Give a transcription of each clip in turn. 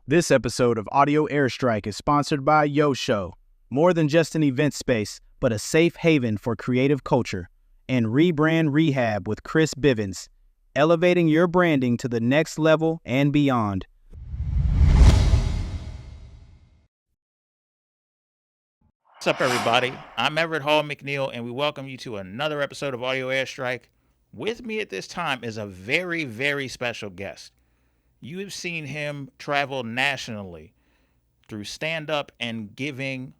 This episode of Audio Airstrike is sponsored by Yo Show, more than just an event space, but a safe haven for creative culture, and Rebrand Rehab with Chris Bivins, elevating your branding to the next level and beyond. What's up, everybody? I'm Everett Hall-McNeill, and we welcome you to another episode of Audio Airstrike. With me at this time is a very, very special guest. You have seen him travel nationally through stand-up and giving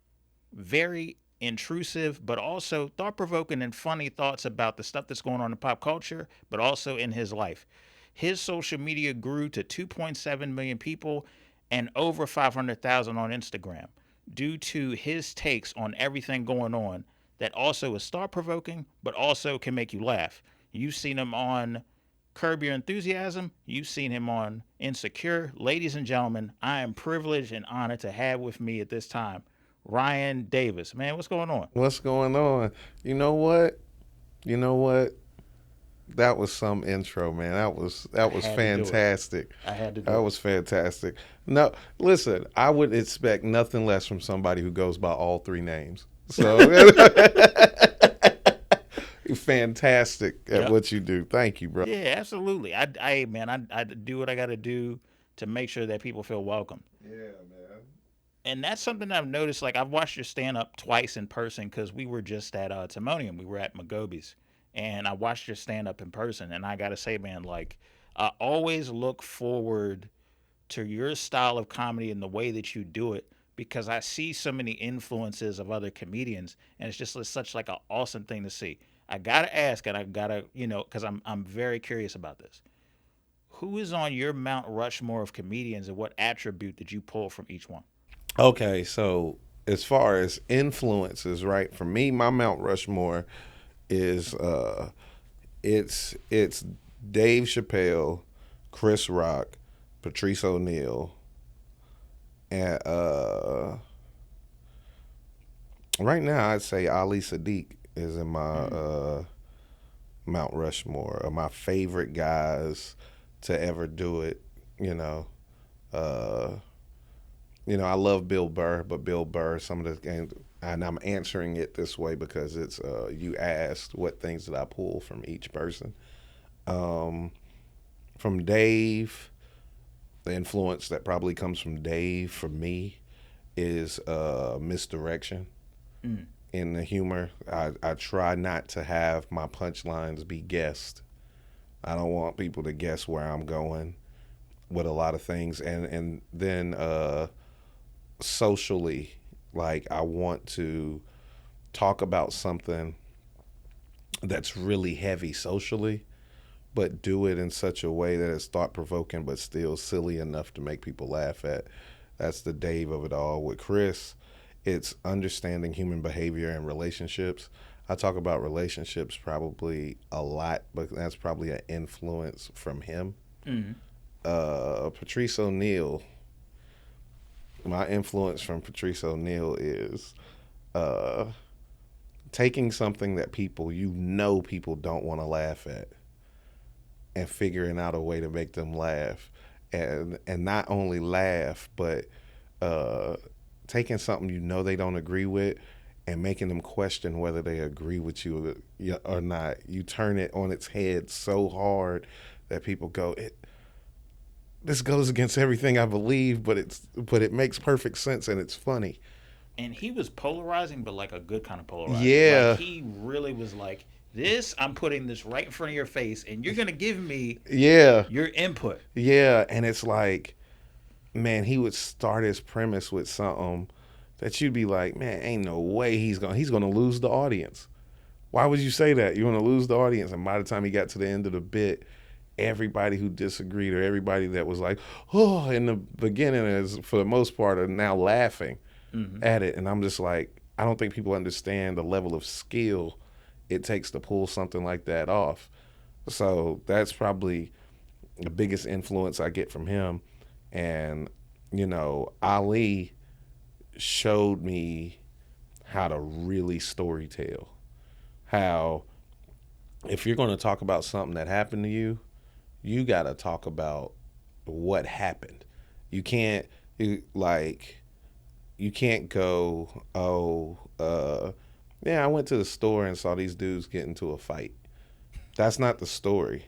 very intrusive, but also thought-provoking and funny thoughts about the stuff that's going on in pop culture, but also in his life. His social media grew to 2.7 million people and over 500,000 on Instagram due to his takes on everything going on that also is thought-provoking, but also can make you laugh. You've seen him on Curb Your Enthusiasm. You've seen him on Insecure. Ladies and gentlemen, I am privileged and honored to have with me at this time Ryan Davis. Man, what's going on? What's going on? You know what? That was some intro, man. That was fantastic. I had to do That it. was fantastic. No, listen, I would expect nothing less from somebody who goes by all three names. So fantastic at Yep. what you do. Thank you, bro. Yeah, absolutely. I do what I got to do to make sure that people feel welcome. Yeah, man. And that's something I've noticed. Like, I've watched your stand up twice in person because we were just at Timonium. We were at Magobi's. And I watched your stand up in person. And I got to say, man, like, I always look forward to your style of comedy and the way that you do it because I see so many influences of other comedians. And it's just such like an awesome thing to see. I got to ask, and I got to, because I'm very curious about this. Who is on your Mount Rushmore of comedians and what attribute did you pull from each one? Okay, so as far as influences, right? For me, my Mount Rushmore is it's Dave Chappelle, Chris Rock, Patrice O'Neal, and right now I'd say Ali Sadiq is in my Mount Rushmore of my favorite guys to ever do it. I love Bill Burr, but Bill Burr, some of the games, and I'm answering it this way because it's you asked what things did I pull from each person. From Dave, the influence that probably comes from Dave for me is misdirection in the humor. I try not to have my punchlines be guessed. I don't want people to guess where I'm going with a lot of things, and then socially, like I want to talk about something that's really heavy socially, but do it in such a way that it's thought-provoking but still silly enough to make people laugh at. That's the Dave of it all. With Chris, it's understanding human behavior and relationships. I talk about relationships probably a lot, but that's probably an influence from him. Patrice O'Neal, my influence from Patrice O'Neal is taking something that people don't want to laugh at and figuring out a way to make them laugh, and not only laugh, but taking something they don't agree with and making them question whether they agree with you or not. You turn it on its head so hard that people go, this goes against everything I believe, but it makes perfect sense and it's funny. And he was polarizing, but like a good kind of polarizing. Yeah. Like, he really was like, I'm putting this right in front of your face, and you're going to give me Yeah. your input. Yeah. And it's like, man, he would start his premise with something that you'd be like, man, ain't no way he's gonna lose the audience. Why would you say that? You're gonna lose the audience. And by the time he got to the end of the bit, everybody who disagreed or everybody that was like, oh, in the beginning is, for the most part, are now laughing at it. And I'm just like, I don't think people understand the level of skill it takes to pull something like that off. So that's probably the biggest influence I get from him. And, Ali showed me how to really storytell. How if you're going to talk about something that happened to you, you got to talk about what happened You can't you can't go, yeah, I went to the store and saw these dudes get into a fight. That's not the story.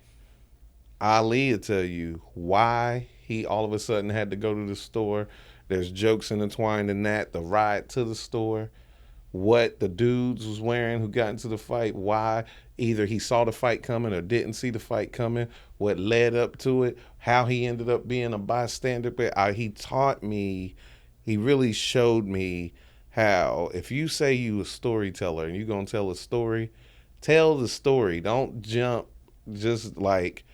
Ali will tell you why he all of a sudden had to go to the store. There's jokes intertwined in that. The ride to the store, what the dudes was wearing who got into the fight, why either he saw the fight coming or didn't see the fight coming, what led up to it, how he ended up being a bystander. But he taught me, he really showed me how if you say you a storyteller and you're going to tell a story, tell the story. Don't jump just like,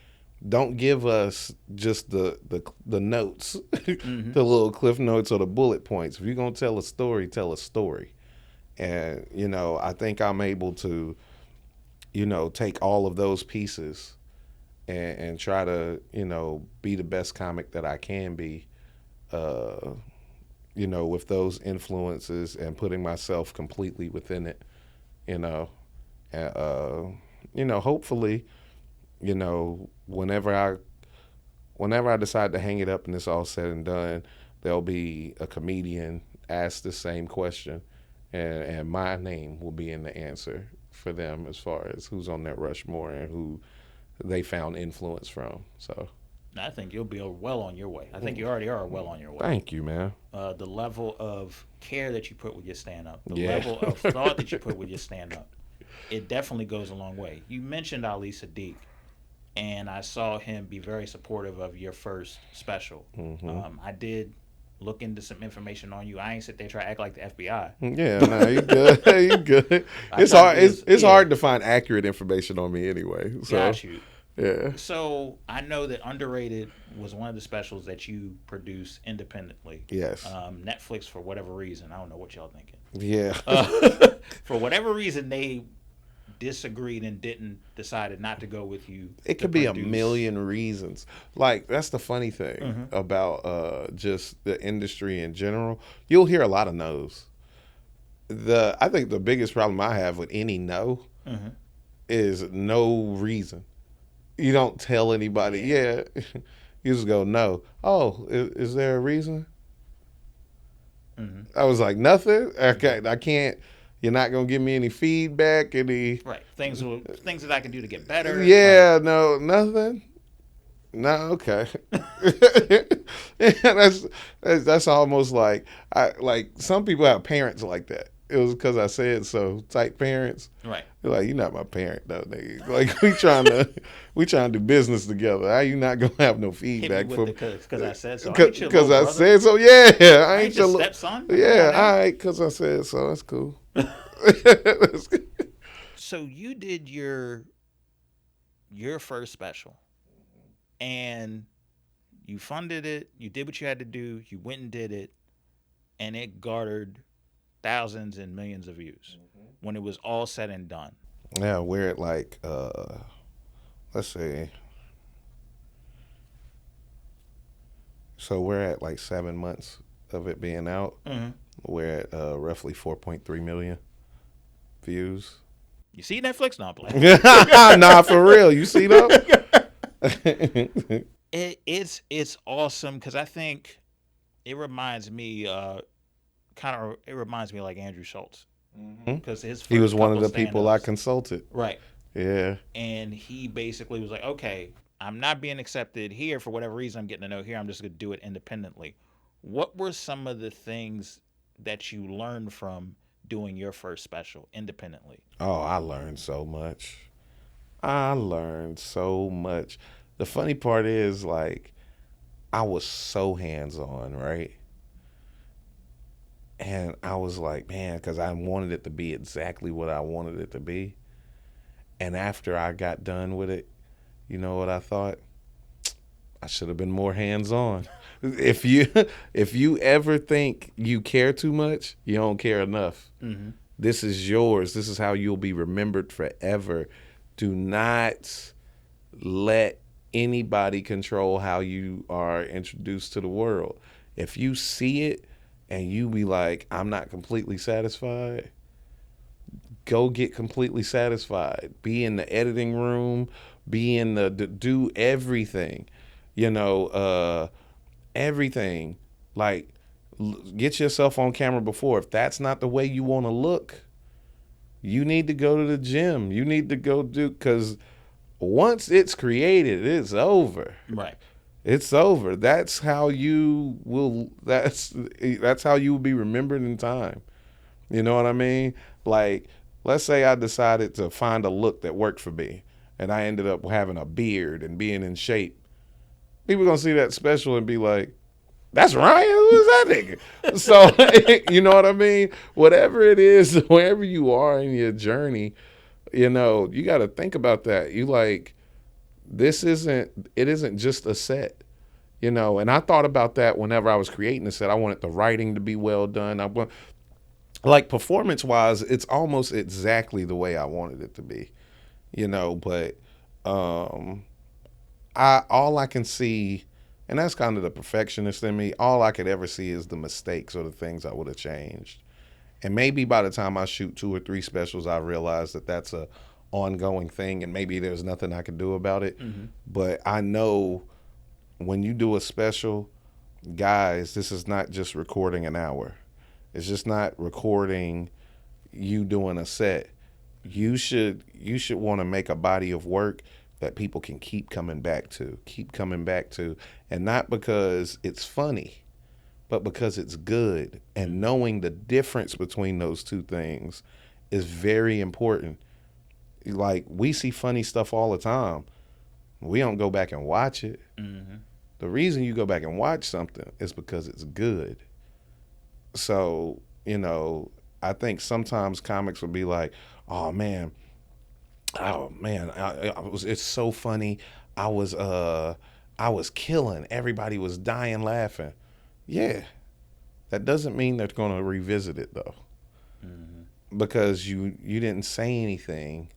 don't give us just the notes, Mm-hmm. the little cliff notes or the bullet points. If you're going to tell a story, tell a story. And, I think I'm able to, take all of those pieces and try to, be the best comic that I can be, with those influences and putting myself completely within it, and, hopefully, whenever I decide to hang it up and it's all said and done, there'll be a comedian ask the same question, and my name will be in the answer for them as far as who's on that Rushmore and who they found influence from. So I think you'll be well on your way. I think you already are well on your way. thank you, man. The level of care that you put with your stand-up, the Yeah. level of thought that you put with your stand-up, it definitely goes a long way. You mentioned Ali Sadiq, and I saw him be very supportive of your first special. Mm-hmm. I did look into some information on you. I ain't sit there try to act like the FBI. Yeah, no, you good. You good. I It's tried hard. to be It's yeah. hard to find accurate information on me anyway. So Got you. yeah. So I know that Underrated was one of the specials that you produced independently. Yes. Netflix, for whatever reason, I don't know what y'all thinking. Yeah. For whatever reason, they disagreed and decided not to go with you. It could be a million reasons. Like, that's the funny thing about just the industry in general. You'll hear a lot of no's. I think the biggest problem I have with any no is no reason. You don't tell anybody. Yeah. You just go, no. Oh, is there a reason? I was like, nothing. Okay, I can't. You're not gonna give me any feedback, any right things that I can do to get better. Yeah, no, nothing. No, okay. Yeah, that's almost like some people have parents like that. It was because I said so type parents. Right. They're like, you're not my parent though, nigga. Like we trying to do business together. How you not gonna have no feedback from? Because I said so. Because I said so. Yeah, I ain't your stepson. Yeah, all right. Because I said so. That's cool. So you did your first special, and you funded it. You did what you had to do. You went and did it, and it garnered thousands and millions of views when it was all said and done. Yeah, we're at like let's see. So we're at like 7 months of it being out. We're at roughly 4.3 million views. You see Netflix? No, I'm playing. Nah, for real. You see though? It's awesome because I think it reminds me like Andrew Schultz because he was one of the people I consulted. Right. Yeah. And he basically was like, okay, I'm not being accepted here for whatever reason. I'm getting to know here. I'm just going to do it independently. What were some of the things that you learned from doing your first special independently? Oh, I learned so much. The funny part is, like, I was so hands-on, right? And I was like, man, because I wanted it to be exactly what I wanted it to be. And after I got done with it, you know what I thought? I should have been more hands-on. If you ever think you care too much, you don't care enough. This is yours. This is how you'll be remembered forever. Do not let anybody control how you are introduced to the world. If you see it and you be like, I'm not completely satisfied, go get completely satisfied. Be in the editing room, do everything. everything. Like, get yourself on camera before. If that's not the way you want to look, you need to go to the gym. You need to go because once it's created, it's over. Right. It's over. That's how you will. That's how you will be remembered in time. You know what I mean? Like, let's say I decided to find a look that worked for me, and I ended up having a beard and being in shape. People gonna see that special and be like, "That's Ryan. Who's that nigga?" So, you know what I mean? Whatever it is, wherever you are in your journey, you know, you got to think about that. You like, it isn't just a set, you know. And I thought about that whenever I was creating a set. I wanted the writing to be well done. Like, performance wise, it's almost exactly the way I wanted it to be, you know. But all I can see, and that's kind of the perfectionist in me, all I could ever see is the mistakes or the things I would have changed. And maybe by the time I shoot 2 or 3 specials, I realize that that's a ongoing thing, and maybe there's nothing I can do about it. Mm-hmm. But I know when you do a special, guys, this is not just recording an hour. It's just not recording you doing a set. You should want to make a body of work that people can keep coming back to, and not because it's funny, but because it's good. And knowing the difference between those two things is very important. Like, we see funny stuff all the time. We don't go back and watch it. Mm-hmm. The reason you go back and watch something is because it's good. So, you know, I think sometimes comics will be like, oh man, it's so funny. I was killing. Everybody was dying laughing. Yeah. That doesn't mean they're going to revisit it though. Mm-hmm. Because you didn't say anything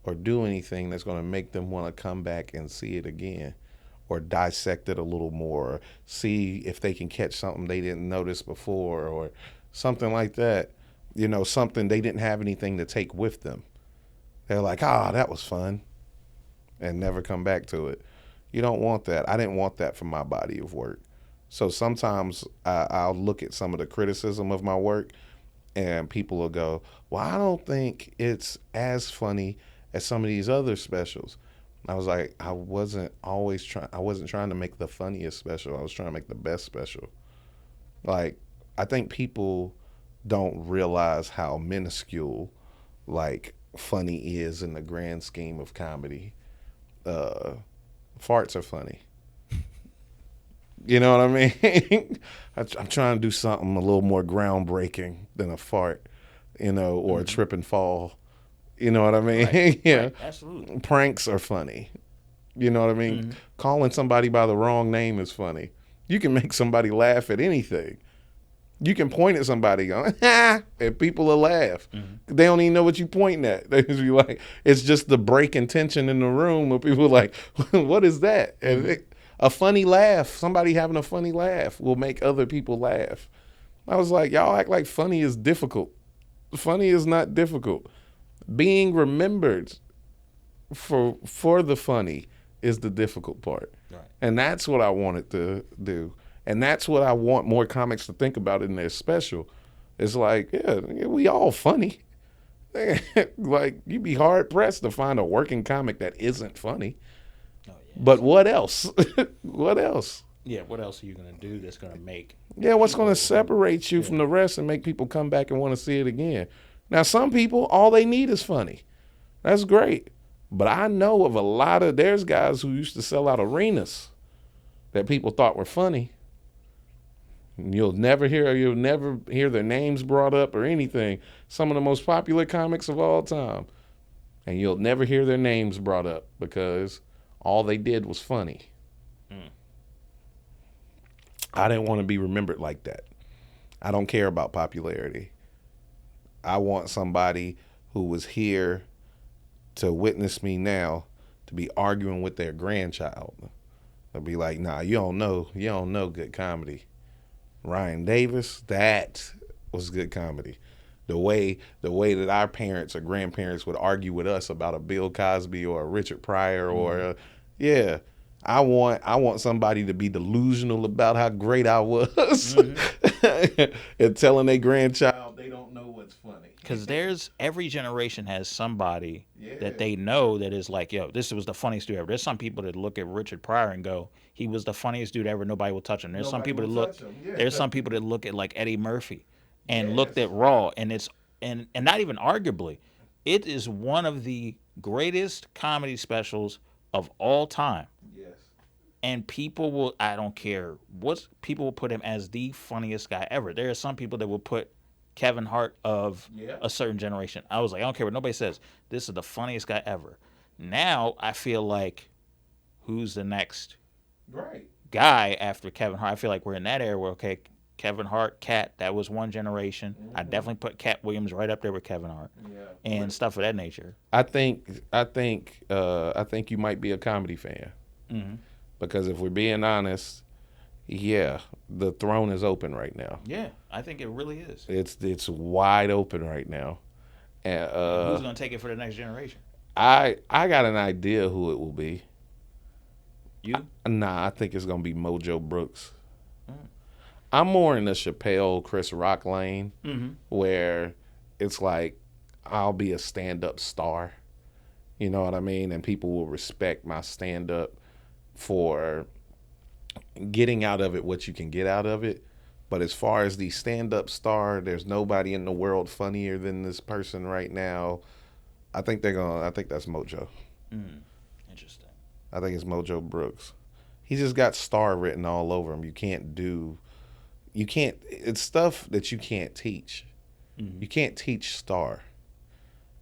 or do anything that's going to make them want to come back and see it again, or dissect it a little more, or see if they can catch something they didn't notice before, or something like that. You know, something they didn't have anything to take with them. They're like, that was fun, and never come back to it. You don't want that. I didn't want that for my body of work. So sometimes I'll look at some of the criticism of my work, and people will go, well, I don't think it's as funny as some of these other specials. I was like, I wasn't trying to make the funniest special. I was trying to make the best special. Like, I think people don't realize how minuscule, like, funny is in the grand scheme of comedy. Farts are funny. You know what I mean? I'm trying to do something a little more groundbreaking than a fart, you know, or a trip and fall. You know what I mean? Right. Yeah. Right. Absolutely. Pranks are funny. You know what I mean? Mm-hmm. Calling somebody by the wrong name is funny. You can make somebody laugh at anything. You can point at somebody, going, and people will laugh. Mm-hmm. They don't even know what you're pointing at. They just be like, it's just the break in tension in the room where people are like, what is that? And a funny laugh, somebody having a funny laugh will make other people laugh. I was like, y'all act like funny is difficult. Funny is not difficult. Being remembered for the funny is the difficult part. Right. And that's what I wanted to do. And that's what I want more comics to think about in their special. It's like, yeah, we all funny. Like, you'd be hard pressed to find a working comic that isn't funny. Oh, yeah. But what else? What else? Yeah, what else are you going to do that's going to make... Yeah, what's going to separate you from the rest and make people come back and want to see it again? Now, some people, all they need is funny. That's great. But I know of there's guys who used to sell out arenas that people thought were funny. You'll never hear their names brought up or anything. Some of the most popular comics of all time. And you'll never hear their names brought up because all they did was funny. Mm. I didn't want to be remembered like that. I don't care about popularity. I want somebody who was here to witness me now to be arguing with their grandchild. They'll be like, nah, you don't know good comedy. Ryan Davis, that was good comedy. The way that our parents or grandparents would argue with us about a Bill Cosby or a Richard Pryor or I want somebody to be delusional about how great I was, and telling their grandchild they don't know what's funny. Because every generation has somebody Yeah. that they know that is like, yo, this was the funniest dude ever. There's some people that look at Richard Pryor and go, he was the funniest dude ever. Nobody will touch him. There's some people that look. There's some people that look at like Eddie Murphy, and looked at Raw, and it's and not even arguably, it is one of the greatest comedy specials of all time. Yes. And people will, I don't care what, people will put him as the funniest guy ever. There are some people that will put Kevin Hart of a certain generation. I was like, I don't care what nobody says. This is the funniest guy ever. Now I feel like, who's the next guy after Kevin Hart? I feel like we're in that era where, okay, Kevin Hart, Cat, that was one generation. I definitely put Cat Williams right up there with Kevin Hart, and stuff of that nature. I think you might be a comedy fan, because if we're being honest, the throne is open right now. Yeah, I think it really is. It's wide open right now, and who's gonna take it for the next generation? I got an idea who it will be. You? Nah, I think it's gonna be Mojo Brooks. I'm more in the Chappelle, Chris Rock lane, where it's like I'll be a stand-up star. You know what I mean? And people will respect my stand-up for getting out of it what you can get out of it. But as far as the stand-up star, there's nobody in the world funnier than this person right now. I think that's Mojo. Interesting. I think it's Mojo Brooks. He just got star written all over him. It's stuff that you can't teach. You can't teach star.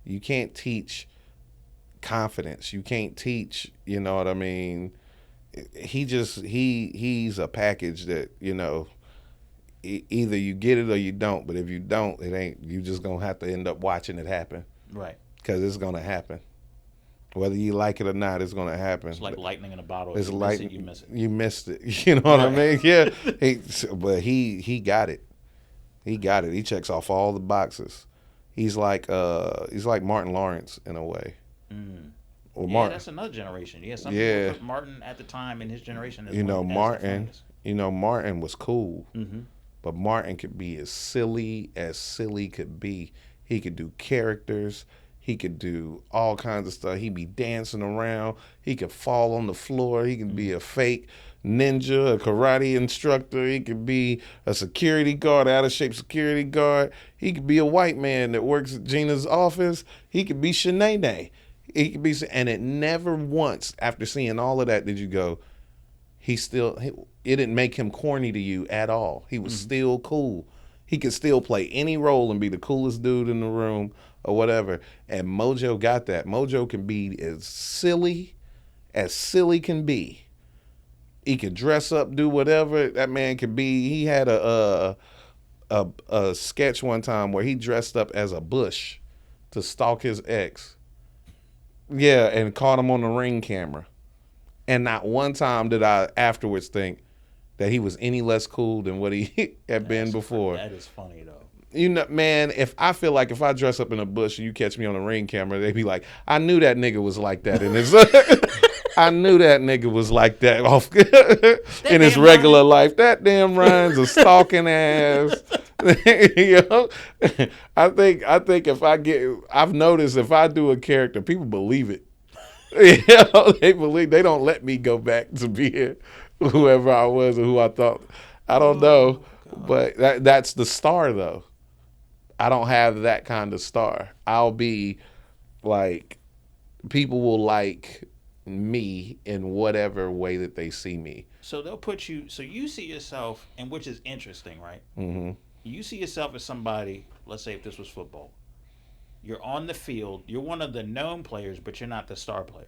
You can't teach confidence. You can't teach, you know what I mean? He's a package that, either you get it or you don't. But if you don't, you just going to have to end up watching it happen. Right. Because it's going to happen. Whether you like it or not, it's going to happen. It's like lightning in a bottle. It's lightning. You miss it. You missed it. You know what I mean? Yeah. But he got it. He got it. He checks off all the boxes. He's like Martin Lawrence in a way. Well, yeah, that's another generation. Yeah, some people put Martin at the time in his generation. Martin was cool, but Martin could be as silly could be. He could do characters. He could do all kinds of stuff. He'd be dancing around. He could fall on the floor. He could be a fake ninja, a karate instructor. He could be a security guard, out of shape security guard. He could be a white man that works at Gina's office. He could be Shanae. He could be, and it never once after seeing all of that did you go, it didn't make him corny to you at all. He was still cool. He could still play any role and be the coolest dude in the room or whatever. And Mojo got that. Mojo can be as silly can be. He could dress up, do whatever that man could be. He had a sketch one time where he dressed up as a bush to stalk his ex. Yeah, and caught him on the Ring camera. And not one time did I afterwards think that he was any less cool than what he had been before. That is funny, though. You know, man, if I dress up in a bush and you catch me on a Ring camera, they'd be like, I knew that nigga was like that in his I knew that nigga was like that off in his regular life. That damn Ryan's a stalking ass. You know? I've noticed if I do a character, people believe it. They don't let me go back to being whoever I was or who I thought. I don't know. But that's the star though. I don't have that kind of star. I'll be like, people will like me in whatever way that they see me. So they'll put you, so you see yourself, and which is interesting, right? You see yourself as somebody, let's say if this was football, you're on the field, you're one of the known players, but you're not the star player.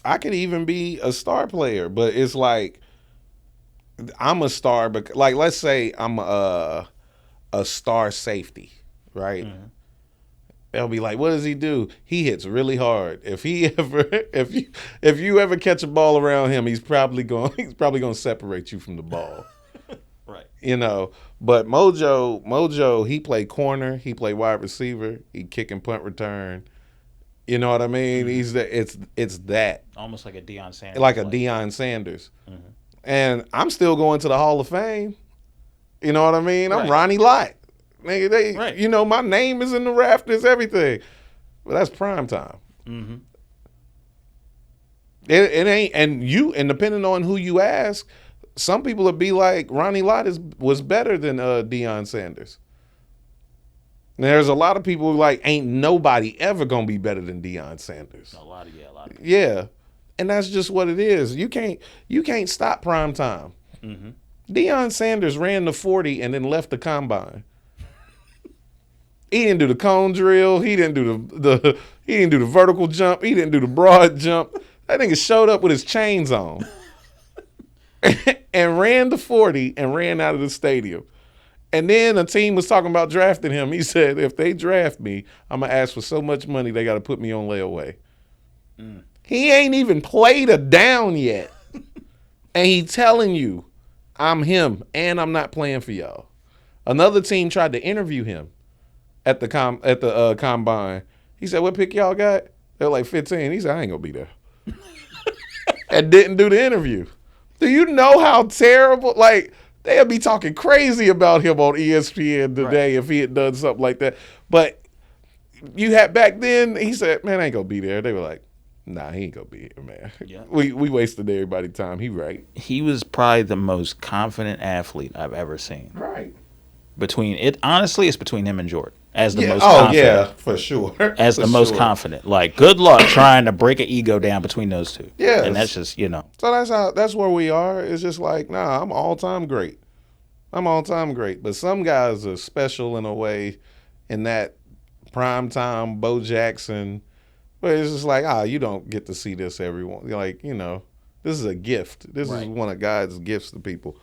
I could even be a star player, but it's like, I'm a star, but like, let's say I'm a star safety, right? They'll be like, "What does he do? He hits really hard. If you ever catch a ball around him, he's probably going to separate you from the ball." Right. You know, but Mojo, he played corner, he played wide receiver, he kick and punt return. You know what I mean? It's that. Almost like a Deion Sanders. Like a Deion Sanders. Mm-hmm. And I'm still going to the Hall of Fame. You know what I mean? I'm Ronnie Lott. Nigga, my name is in the rafters, everything. But that's prime time. Mm-hmm. It ain't, and depending on who you ask, some people would be like, Ronnie Lott was better than Deion Sanders. And there's a lot of people who like, ain't nobody ever gonna be better than Deion Sanders. A lot of people. Yeah. And that's just what it is. You can't stop prime time. Mm-hmm. Deion Sanders ran the 40 and then left the combine. He didn't do the cone drill. He didn't do he didn't do the vertical jump. He didn't do the broad jump. That nigga showed up with his chains on and ran the 40 and ran out of the stadium. And then a team was talking about drafting him. He said, if they draft me, I'm going to ask for so much money they got to put me on layaway. Mm. He ain't even played a down yet. And he telling you, I'm him and I'm not playing for y'all. Another team tried to interview him at the combine. He said, what pick y'all got? They're like 15. He said, I ain't going to be there. And didn't do the interview. Do you know how terrible? Like, they'll be talking crazy about him on ESPN today if he had done something like that. But you had back then, he said, man, I ain't going to be there. They were like, nah, he ain't going to be here, man. Yeah. We wasted everybody's time. He right. He was probably the most confident athlete I've ever seen. Right. Honestly, it's between him and Jordan as the most confident. Oh, yeah, for sure. As the most confident. Like, good luck trying to break an ego down between those two. Yeah. And that's just, So that's where we are. It's just like, nah, I'm all-time great. But some guys are special in a way in that primetime Bo Jackson, but it's just like, you don't get to see this everyone. Like, this is a gift. This is one of God's gifts to people,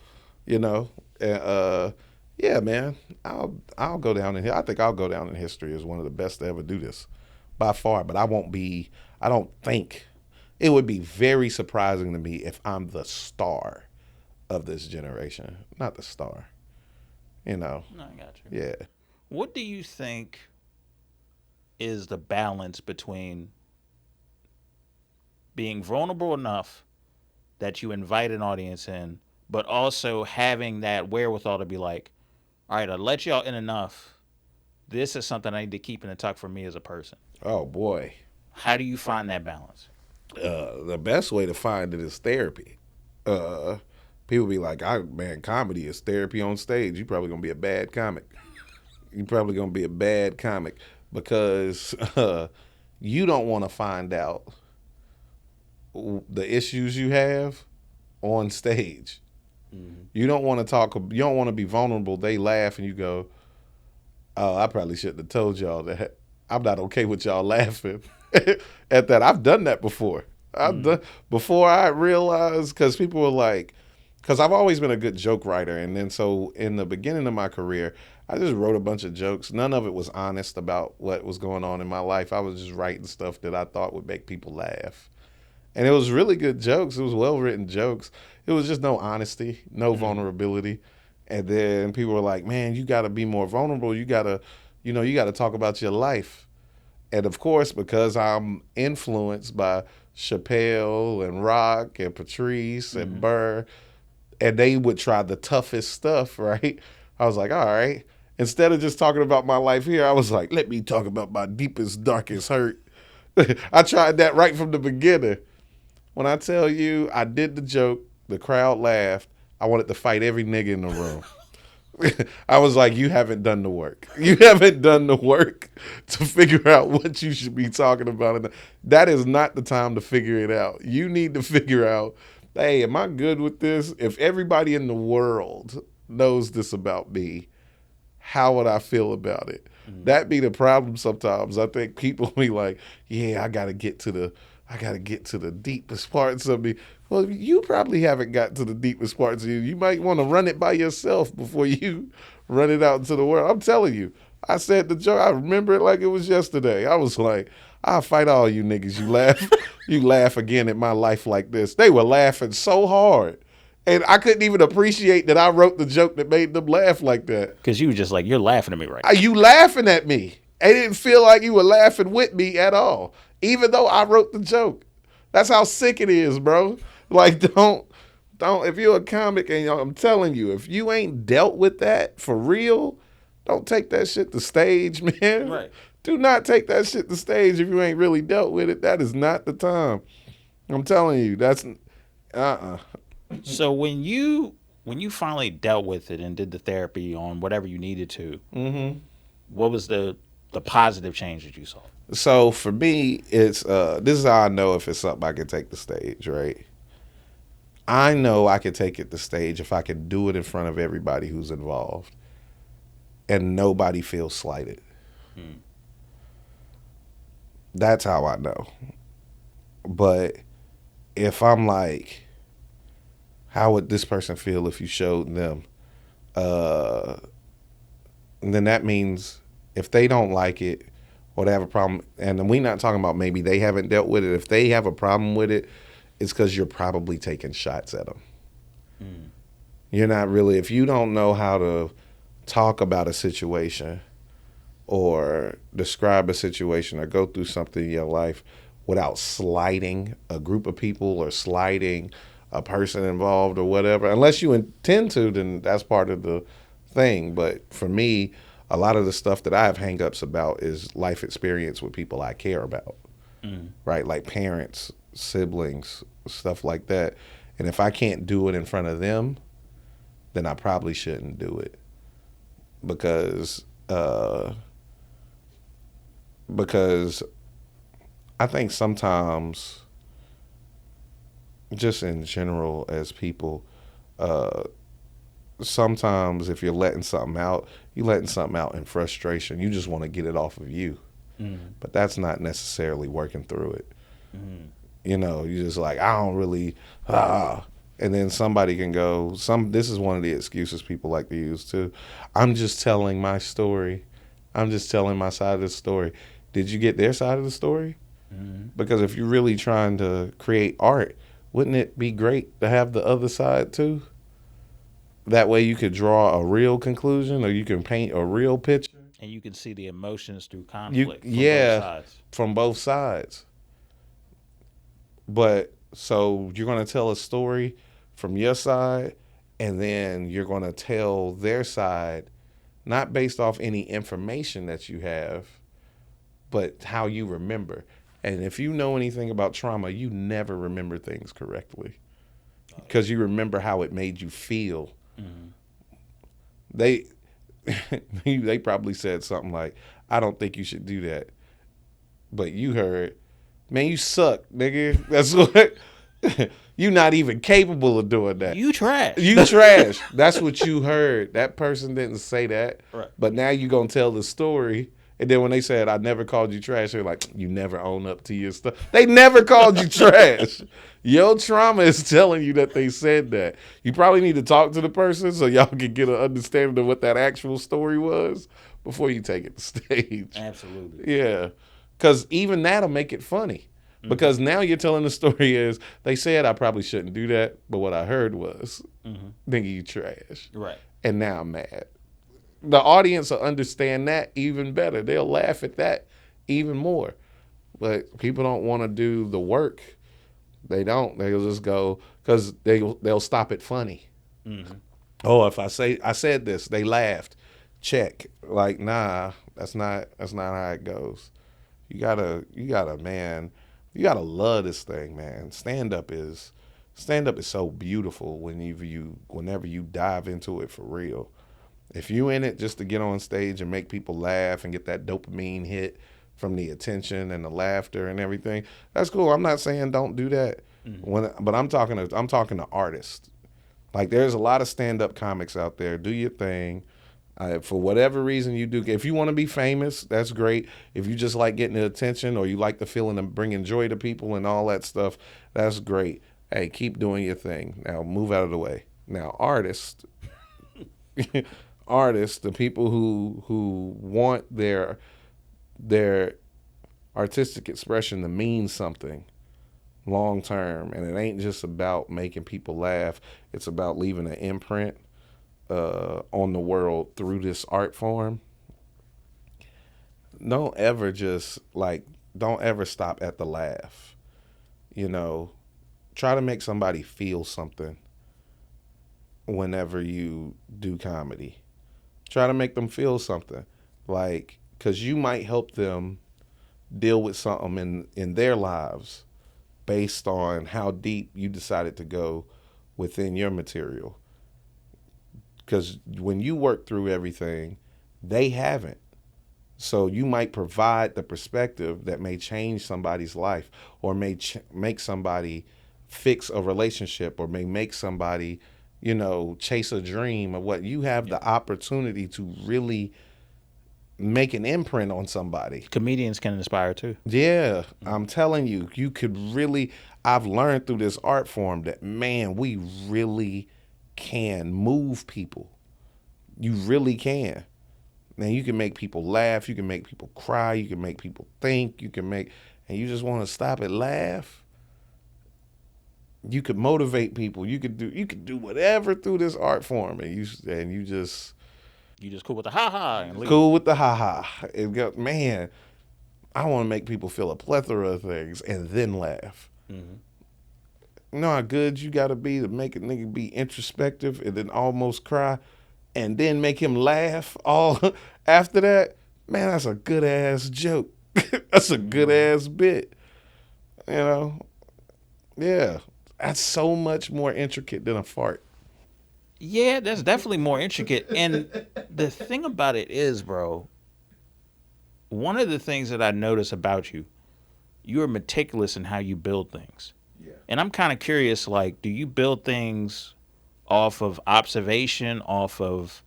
Yeah, man, I'll go down in here. I think I'll go down in history as one of the best to ever do this, by far. But I don't think it would be very surprising to me if I'm the star of this generation, not the star. No, I got you. Yeah. What do you think is the balance between being vulnerable enough that you invite an audience in, but also having that wherewithal to be like, all right, I let y'all in enough. This is something I need to keep in the tuck for me as a person. Oh, boy. How do you find that balance? The best way to find it is therapy. People be like, man, comedy is therapy on stage. You're probably going to be a bad comic. Because you don't want to find out the issues you have on stage. Mm-hmm. You don't want to be vulnerable. They laugh and you go, oh, I probably shouldn't have told y'all that. I'm not okay with y'all laughing at that. I've done that before. Before I realized, because people were like, because I've always been a good joke writer. And then so in the beginning of my career, I just wrote a bunch of jokes. None of it was honest about what was going on in my life. I was just writing stuff that I thought would make people laugh. And it was really good jokes. It was well-written jokes. It was just no honesty, no vulnerability. And then people were like, man, you got to be more vulnerable. You got to talk about your life. And of course, because I'm influenced by Chappelle and Rock and Patrice and Burr, and they would try the toughest stuff, right? I was like, all right. Instead of just talking about my life here, I was like, let me talk about my deepest, darkest hurt. I tried that right from the beginning. When I tell you I did the joke, the crowd laughed, I wanted to fight every nigga in the room. I was like, you haven't done the work. You haven't done the work to figure out what you should be talking about. That is not the time to figure it out. You need to figure out, hey, am I good with this? If everybody in the world knows this about me, how would I feel about it? Mm-hmm. That be the problem sometimes. I think people be like, yeah, I gotta get to the deepest parts of me. Well, you probably haven't got to the deepest parts of you. You might want to run it by yourself before you run it out into the world. I'm telling you, I said the joke. I remember it like it was yesterday. I was like, I'll fight all you niggas. You laugh again at my life like this. They were laughing so hard. And I couldn't even appreciate that I wrote the joke that made them laugh like that. Because you were just like, you're laughing at me right now. You laughing at me. They didn't feel like you were laughing with me at all, even though I wrote the joke. That's how sick it is, bro. Like, don't. If you're a comic and I'm telling you, if you ain't dealt with that for real, don't take that shit to stage, man. Right. Do not take that shit to stage if you ain't really dealt with it. That is not the time. I'm telling you, that's So when you finally dealt with it and did the therapy on whatever you needed to, what was the positive change that you saw? So for me, it's this is how I know if it's something I can take the stage, right? I know I can take it to stage if I can do it in front of everybody who's involved and nobody feels slighted. That's how I know. But if I'm like, how would this person feel if you showed them? Then that means if they don't like it or they have a problem, and we're not talking about maybe they haven't dealt with it. If they have a problem with it, it's because you're probably taking shots at them. You're not really, if you don't know how to talk about a situation or describe a situation or go through something in your life without slighting a group of people or slighting a person involved or whatever, unless you intend to, then that's part of the thing. But for me, a lot of the stuff that I have hang-ups about is life experience with people I care about, right? Like parents, siblings, stuff like that. And if I can't do it in front of them, then I probably shouldn't do it because I think sometimes, just in general as people, sometimes if you're letting something out, you're letting something out in frustration. You just want to get it off of you. But that's not necessarily working through it. You know, you're just like, I don't really, and then somebody can go, this is one of the excuses people like to use too. I'm just telling my story. I'm just telling my side of the story. Did you get their side of the story? Because if you're really trying to create art, wouldn't it be great to have the other side too? That way you could draw a real conclusion or you can paint a real picture. And you can see the emotions through conflict from both sides. From both sides. But so you're going to tell a story from your side and then you're going to tell their side, not based off any information that you have, but how you remember. And if you know anything about trauma, you never remember things correctly because you remember how it made you feel. They probably said something like, I don't think you should do that. But you heard, man, you suck, nigga. That's what, you're not even capable of doing that. You trash. You trash. That's what you heard. That person didn't say that. Right. But now you're going to tell the story. And then when they said, I never called you trash, they're like, you never own up to your stuff. They never called you trash. Your trauma is telling you that they said that. You probably need to talk to the person so y'all can get an understanding of what that actual story was before you take it to stage. Absolutely. Yeah. Because even that'll make it funny. Because now you're telling the story is, they said I probably shouldn't do that, but what I heard was, nigga, you trash. Right. And now I'm mad. The audience will understand that even better. They'll laugh at that even more. But people don't want to do the work. They don't. They'll just go, because they'll stop it funny. Oh, if I said this, they laughed. Check. Like, nah, that's not how it goes. You gotta love this thing, man. Stand up is so beautiful whenever you dive into it for real. If you in it just to get on stage and make people laugh and get that dopamine hit from the attention and the laughter and everything, that's cool. I'm not saying don't do that. But I'm talking to artists. Like, there's a lot of stand-up comics out there. Do your thing. For whatever reason you do, if you want to be famous, that's great. If you just like getting the attention or you like the feeling of bringing joy to people and all that stuff, that's great. Hey, keep doing your thing. Now move out of the way. Now artists, the people who want their artistic expression to mean something long term, and it ain't just about making people laugh. It's about leaving an imprint on the world through this art form. don't ever just like, don't ever stop at the laugh. You know, try to make somebody feel something whenever you do comedy. Try to make them feel something. Like, because you might help them deal with something in their lives based on how deep you decided to go within your material. Because when you work through everything, they haven't. So you might provide the perspective that may change somebody's life, or may make somebody fix a relationship, or may make somebody, chase a dream, or what. You have the opportunity to really make an imprint on somebody. Comedians can inspire too. Yeah, I'm telling you, you could really, I've learned through this art form that, man, we really can move people. You really can. Man, you can make people laugh, you can make people cry, you can make people think, and you just want to stop and laugh. You could motivate people. You could do whatever through this art form, and you just cool with the ha ha and leave. Cool with the ha ha. Man, I want to make people feel a plethora of things and then laugh. Mm-hmm. You know how good you got to be to make a nigga be introspective and then almost cry, and then make him laugh all after that? Man, that's a good ass joke. That's a good ass bit. Yeah. That's so much more intricate than a fart. Yeah, that's definitely more intricate. And the thing about it is, bro, one of the things that I notice about you, you're meticulous in how you build things. Yeah. And I'm kind of curious, like, do you build things off of observation, off of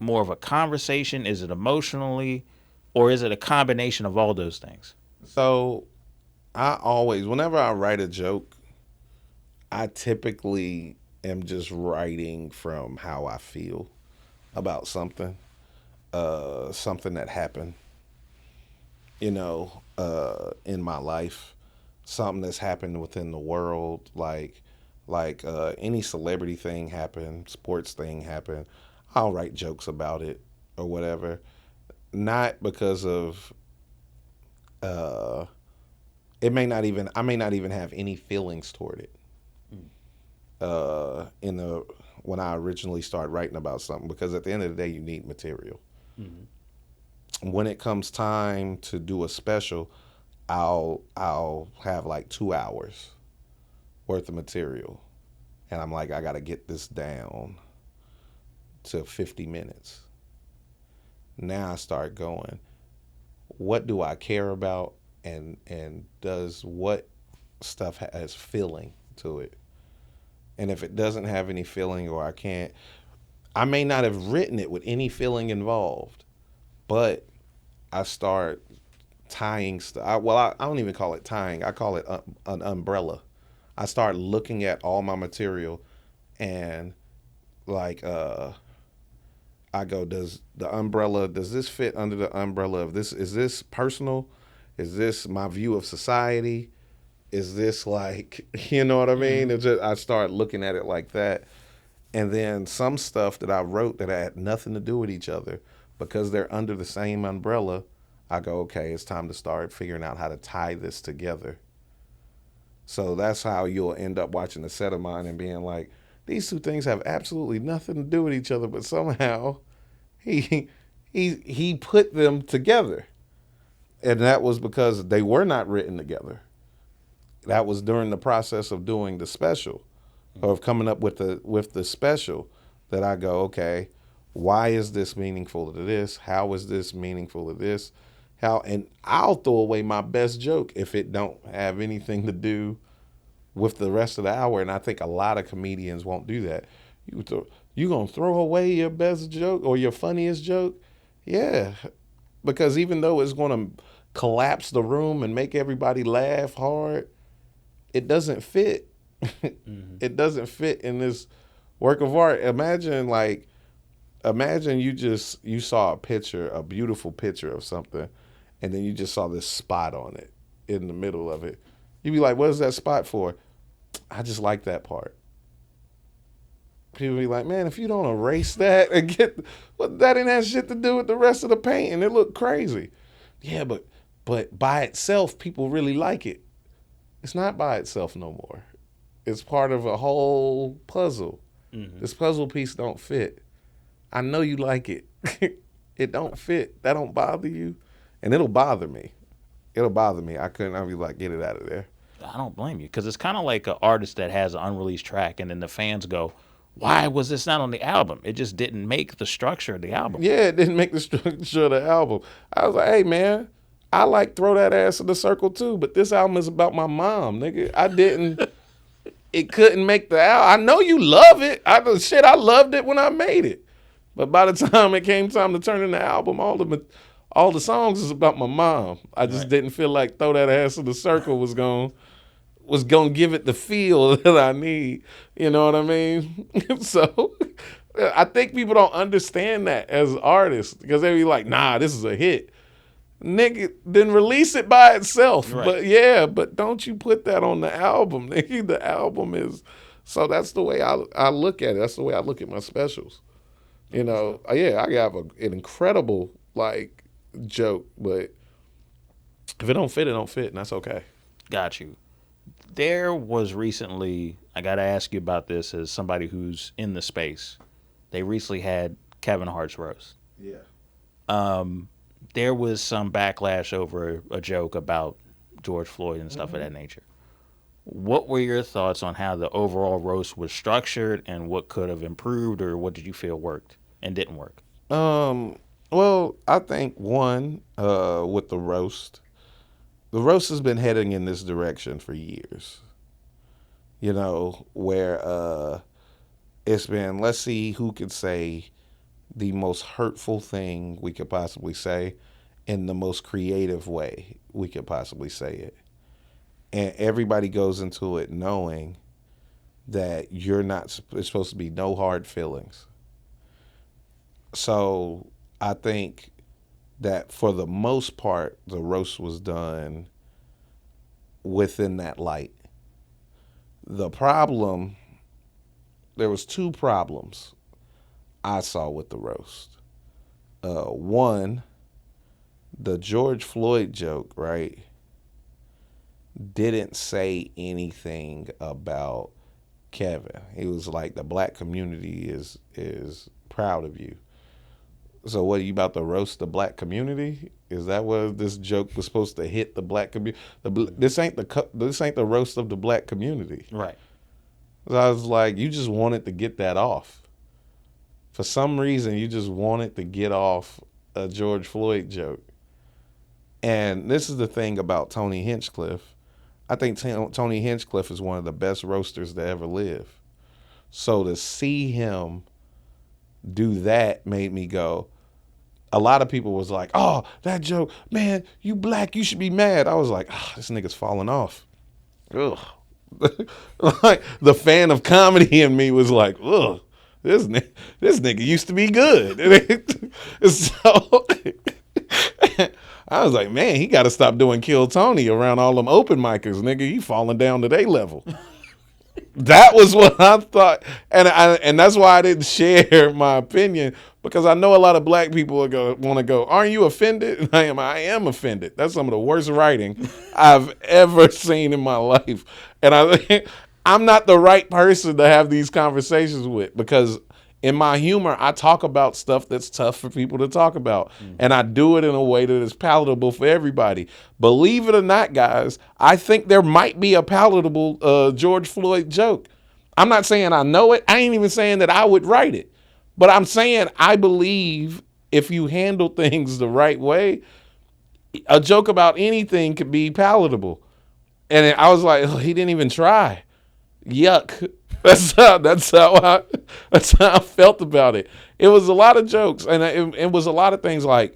more of a conversation? Is it emotionally, or is it a combination of all those things? So whenever I write a joke, I typically am just writing from how I feel about something that happened, in my life, something that's happened within the world, like any celebrity thing happened, sports thing happened, I'll write jokes about it or whatever. Not because of, I may not even have any feelings toward it. When I originally started writing about something, because at the end of the day, you need material. Mm-hmm. When it comes time to do a special, I'll have like 2 hours worth of material, and I'm like, I got to get this down to 50 minutes. Now I start going, what do I care about, and does what stuff has feeling to it? And if it doesn't have any feeling, or I may not have written it with any feeling involved, but I start tying stuff. I don't even call it tying. I call it an umbrella. I start looking at all my material, and like, I go, does this fit under the umbrella of this? Is this personal? Is this my view of society? Is this like, you know what I mean? Mm-hmm. I start looking at it like that. And then some stuff that I wrote that had nothing to do with each other, because they're under the same umbrella, I go, okay, it's time to start figuring out how to tie this together. So that's how you'll end up watching a set of mine and being like, these two things have absolutely nothing to do with each other, but somehow he put them together. And that was because they were not written together. That was during the process of doing the special, or of coming up with the special, that I go, okay, why is this meaningful to this? How is this meaningful to this? And I'll throw away my best joke if it don't have anything to do with the rest of the hour. And I think a lot of comedians won't do that. You gonna throw away your best joke or your funniest joke? Yeah, because even though it's gonna collapse the room and make everybody laugh hard, it doesn't fit. Mm-hmm. It doesn't fit in this work of art. Imagine you saw a beautiful picture of something, and then you just saw this spot on it in the middle of it. You'd be like, what is that spot for? I just like that part. People be like, man, if you don't erase that and that didn't have shit to do with the rest of the painting. It looked crazy. Yeah, but by itself, people really like it. It's not by itself no more. It's part of a whole puzzle. Mm-hmm. This puzzle piece don't fit. I know you like it. It don't fit. That don't bother you. And it'll bother me. I'll be like, get it out of there. I don't blame you, because it's kind of like an artist that has an unreleased track and then the fans go, why was this not on the album? It just didn't make the structure of the album. Yeah, it didn't make the structure of the album. I was like, hey, man, I like Throw That Ass in the Circle too, but this album is about my mom, nigga. It couldn't make the album. I know you love it. I loved it when I made it. But by the time it came time to turn in the album, all the songs is about my mom. I just didn't feel like Throw That Ass in the Circle was going to give it the feel that I need. You know what I mean? So I think people don't understand that as artists, because they be like, nah, this is a hit. Nigga, then release it by itself. Right. But don't you put that on the album, nigga. The album is... So that's the way I look at it. That's the way I look at my specials. You know, I have an incredible, like, joke, but if it don't fit, and that's okay. Got you. There was recently, I got to ask you about this as somebody who's in the space. They recently had Kevin Hart's roast. Yeah. There was some backlash over a joke about George Floyd and stuff of that nature. What were your thoughts on how the overall roast was structured and what could have improved, or what did you feel worked and didn't work? Well, I think with the roast has been heading in this direction for years. You know, where it's been, let's see who could say the most hurtful thing we could possibly say in the most creative way we could possibly say it. And everybody goes into it knowing that it's supposed to be no hard feelings. So I think that for the most part, the roast was done within that light. There was two problems I saw with the roast. One, the George Floyd joke, right, didn't say anything about Kevin. He was like, the black community is proud of you. So what, are you about to roast the black community? Is that what this joke was supposed to hit the black community? This ain't the roast of the black community. Right. So I was like, you just wanted to get that off. For some reason, you just wanted to get off a George Floyd joke. And this is the thing about Tony Hinchcliffe. I think Tony Hinchcliffe is one of the best roasters to ever live. So to see him do that made me go, a lot of people was like, oh, that joke, man, you black, you should be mad. I was like, this nigga's falling off. Ugh. Like, the fan of comedy in me was like, ugh, this nigga used to be good. So I was like, man, he got to stop doing Kill Tony around all them open micers, nigga. He falling down to their level. That was what I thought, and that's why I didn't share my opinion, because I know a lot of black people want to go, aren't you offended? And I am offended. That's some of the worst writing I've ever seen in my life, and I'm not the right person to have these conversations with, because in my humor, I talk about stuff that's tough for people to talk about. And I do it in a way that is palatable for everybody. Believe it or not, guys, I think there might be a palatable George Floyd joke. I'm not saying I know it. I ain't even saying that I would write it. But I'm saying I believe if you handle things the right way, a joke about anything could be palatable. And I was like, oh, he didn't even try. Yuck. That's how I felt about it. It was a lot of jokes, and it was a lot of things like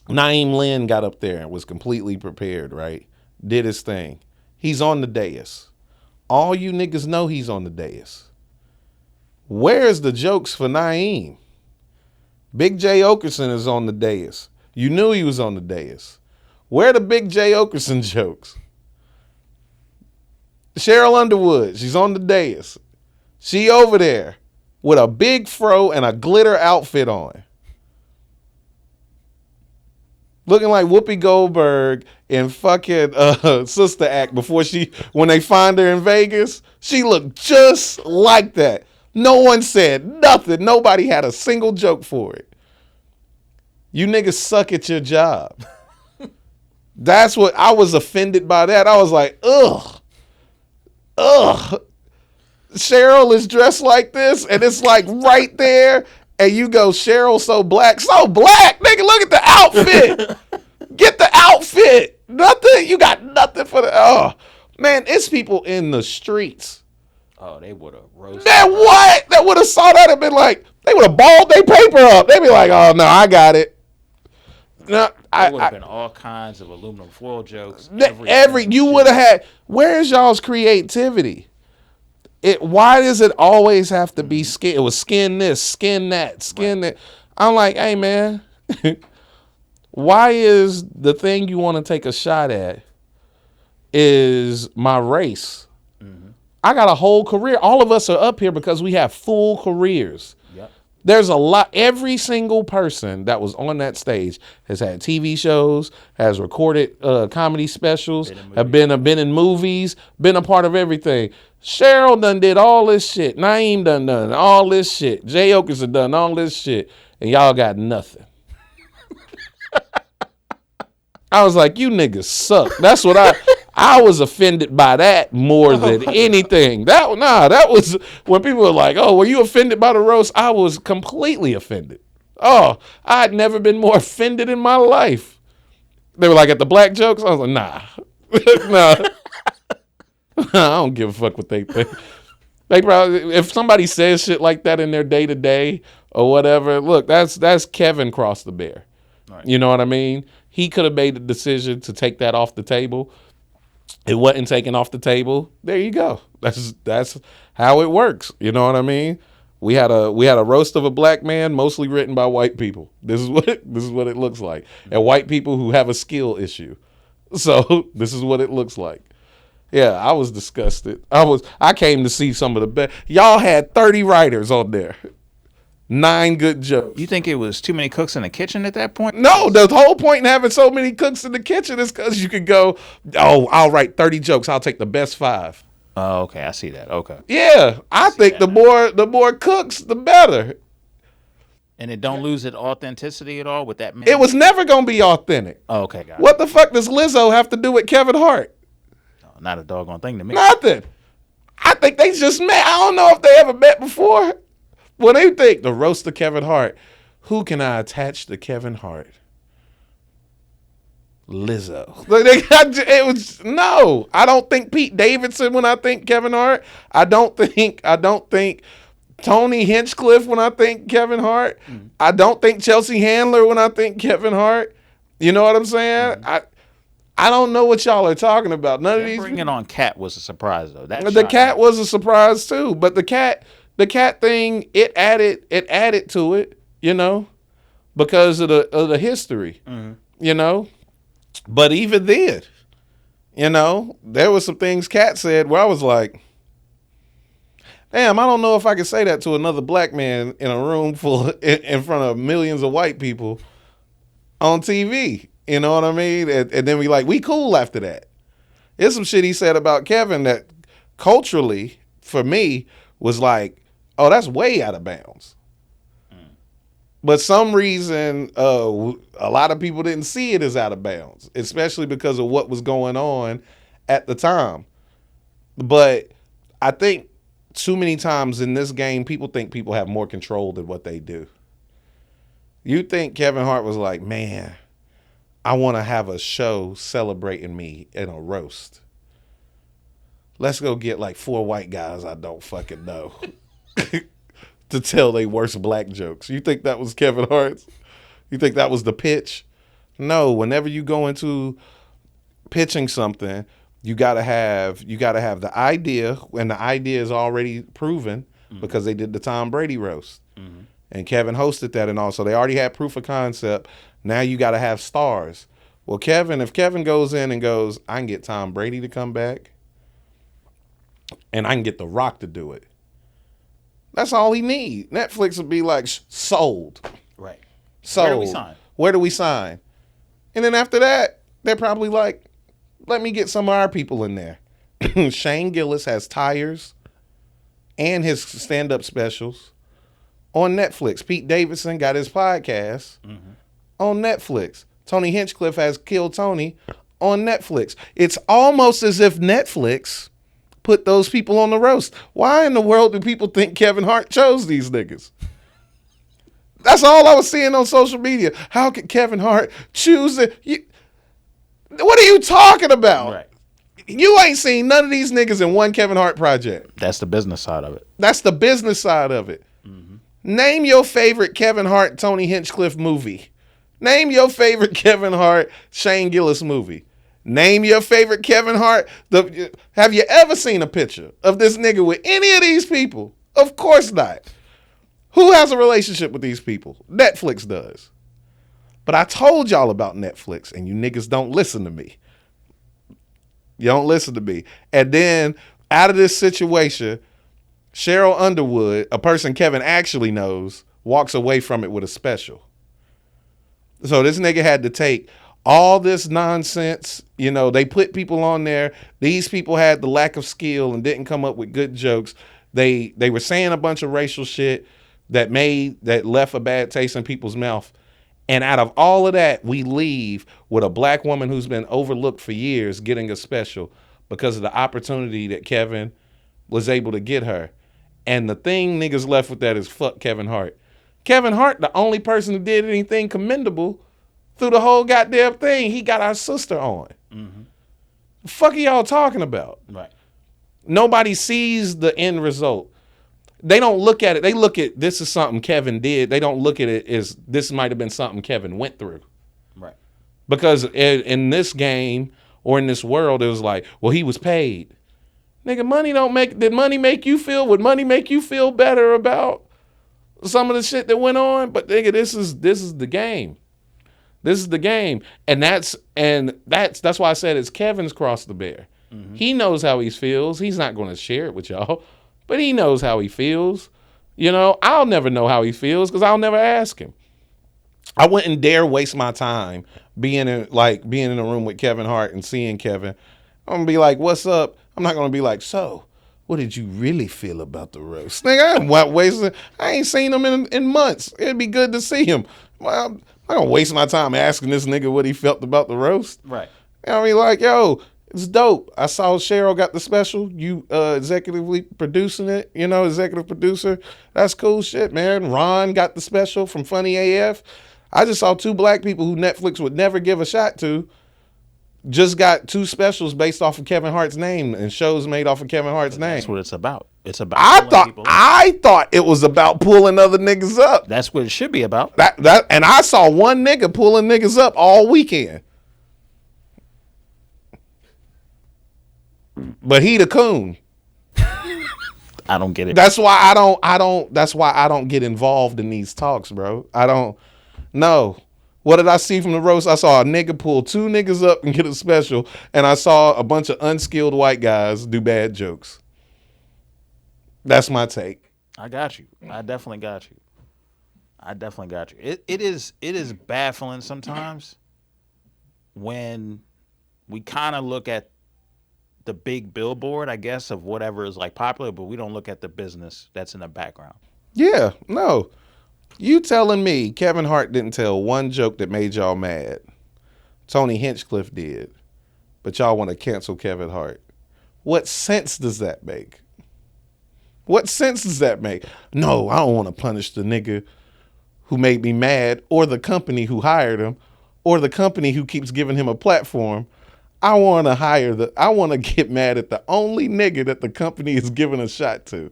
Naeem Lynn got up there and was completely prepared, right? Did his thing. He's on the dais. All you niggas know he's on the dais. Where's the jokes for Naeem? Big J. Okerson is on the dais. You knew he was on the dais. Where are the Big J. Okerson jokes? Cheryl Underwood, she's on the dais. She over there. with a big fro and a glitter outfit on. Looking like Whoopi Goldberg in fucking Sister Act when they find her in Vegas. She looked just like that. No one said nothing. Nobody had a single joke for it. You niggas suck at your job. That's what I was offended by that. I was like, ugh. Cheryl is dressed like this, and it's like right there, and you go, Cheryl so black. Nigga, look at the outfit. Get the outfit. Nothing. You got nothing for the, oh. Man, it's people in the streets. Oh, they would have roasted. Man, what? That would have saw that and been like, they would have balled their paper up. They'd be like, oh, no, I got it. No, there would have been all kinds of aluminum foil jokes. You would have had, where's y'all's creativity? Why does it always have to be skin? It was skin this, skin that, skin that. I'm like, hey, man, why is the thing you want to take a shot at is my race? Mm-hmm. I got a whole career. All of us are up here because we have full careers. Yep. There's a lot. Every single person that was on that stage has had TV shows, has recorded comedy specials, have been in movies, been a part of everything. Cheryl done did all this shit. Naeem done all this shit. Jay Oakers have done all this shit. And y'all got nothing. I was like, you niggas suck. That's what I was offended by that more than anything. That was when people were like, oh, were you offended by the roast? I was completely offended. Oh, I'd never been more offended in my life. They were like, at the black jokes? I was like, nah. Nah. I don't give a fuck what they think. They probably, if somebody says shit like that in their day-to-day or whatever, look, that's Kevin crossed the bear. Right. You know what I mean? He could have made the decision to take that off the table. It wasn't taken off the table. There you go. That's how it works. You know what I mean? We had a roast of a black man, mostly written by white people. This is what it looks like. And white people who have a skill issue. So this is what it looks like. Yeah, I was disgusted. I came to see some of the best. Y'all had 30 writers on there. 9 good jokes. You think it was too many cooks in the kitchen at that point? No, the whole point in having so many cooks in the kitchen is because you could go, oh, I'll write 30 jokes. I'll take the best 5. Oh, okay. I see that. Okay. Yeah, I think the more cooks, the better. And it don't lose its authenticity at all with that many? It was never going to be authentic. Oh, okay, got it. What the fuck does Lizzo have to do with Kevin Hart? Oh, not a doggone thing to me. Nothing. I think they just met. I don't know if they ever met before. When they think the roast of Kevin Hart, who can I attach to Kevin Hart? Lizzo. It was no. I don't think Pete Davidson when I think Kevin Hart. I don't think Tony Hinchcliffe when I think Kevin Hart. Mm. I don't think Chelsea Handler when I think Kevin Hart. You know what I'm saying? Mm. I don't know what y'all are talking about. None of these. Bringing on Cat was a surprise though. The Cat was a surprise too, but the cat thing, it added to it, you know, because of the history, you know. But even then, you know, there was some things Cat said where I was like, damn, I don't know if I could say that to another black man in a room full in front of millions of white people on TV. You know what I mean? And then we cool after that. There's some shit he said about Kevin that culturally, for me, was like, oh, that's way out of bounds. But some reason, a lot of people didn't see it as out of bounds, especially because of what was going on at the time. But I think too many times in this game, people think people have more control than what they do. You think Kevin Hart was like, man, I want to have a show celebrating me in a roast. Let's go get like 4 white guys I don't fucking know to tell they worst black jokes. You think that was Kevin Hart's? You think that was the pitch? No, whenever you go into pitching something, you gotta have the idea, and the idea is already proven because they did the Tom Brady roast. Mm-hmm. And Kevin hosted that and all. So they already had proof of concept. Now you got to have stars. Well, if Kevin goes in and goes, I can get Tom Brady to come back and I can get The Rock to do it. That's all he need. Netflix would be like, sold. Right. Sold. Where do we sign? Where do we sign? And then after that, they're probably like, let me get some of our people in there. Shane Gillis has Tires and his stand-up specials on Netflix. Pete Davidson got his podcast on Netflix. Tony Hinchcliffe has Kill Tony on Netflix. It's almost as if Netflix put those people on the roast. Why in the world do people think Kevin Hart chose these niggas? That's all I was seeing on social media. How could Kevin Hart choose it? What are you talking about? Right. You ain't seen none of these niggas in one Kevin Hart project. That's the business side of it. That's the business side of it. Name your favorite Kevin Hart, Tony Hinchcliffe movie. Name your favorite Kevin Hart, Shane Gillis movie. Name your favorite Kevin Hart. Have you ever seen a picture of this nigga with any of these people? Of course not. Who has a relationship with these people? Netflix does. But I told y'all about Netflix, and you niggas don't listen to me. You don't listen to me. And then out of this situation, Cheryl Underwood, a person Kevin actually knows, walks away from it with a special. So this nigga had to take all this nonsense. You know, they put people on there. These people had the lack of skill and didn't come up with good jokes. They were saying a bunch of racial shit that left a bad taste in people's mouth. And out of all of that, we leave with a black woman who's been overlooked for years getting a special because of the opportunity that Kevin was able to get her. And the thing niggas left with that is fuck Kevin Hart. Kevin Hart, the only person who did anything commendable through the whole goddamn thing, he got our sister on. The fuck are y'all talking about? Right. Nobody sees the end result. They don't look at it. They look at this is something Kevin did. They don't look at it as this might have been something Kevin went through. Right. Because in this game or in this world, it was like, well, he was paid. Nigga, did money make you feel, would money make you feel better about some of the shit that went on? But nigga, this is the game. This is the game. And that's why I said it's Kevin's cross to bear. He knows how he feels. He's not going to share it with y'all, but he knows how he feels. You know, I'll never know how he feels because I'll never ask him. I wouldn't dare waste my time being in a room with Kevin Hart and seeing Kevin. I'm going to be like, what's up? I'm not going to be like, so what did you really feel about the roast? Nigga, I ain't seen him in months. It'd be good to see him. Well, I'm not going to waste my time asking this nigga what he felt about the roast. Right. I mean, like, yo, it's dope. I saw Cheryl got the special. You executively producing it, executive producer. That's cool shit, man. Ron got the special from Funny AF. I just saw two black people who Netflix would never give a shot to just got two specials based off of Kevin Hart's name and shows made off of Kevin Hart's name. That's what it's about. It's about I thought it was about pulling other niggas up. That's what it should be about. And I saw one nigga pulling niggas up all weekend. But he the coon. I don't get it. That's why I don't get involved in these talks, bro. I don't know. What did I see from the roast? I saw a nigga pull two niggas up and get a special, and I saw a bunch of unskilled white guys do bad jokes. That's my take. I got you. I definitely got you. It is baffling sometimes when we kind of look at the big billboard, I guess, of whatever is like popular, but we don't look at the business that's in the background. Yeah, no. You telling me Kevin Hart didn't tell one joke that made y'all mad? Tony Hinchcliffe did. But y'all want to cancel Kevin Hart. What sense does that make? What sense does that make? No, I don't want to punish the nigga who made me mad or the company who hired him or the company who keeps giving him a platform. I want to get mad at the only nigga that the company is giving a shot to,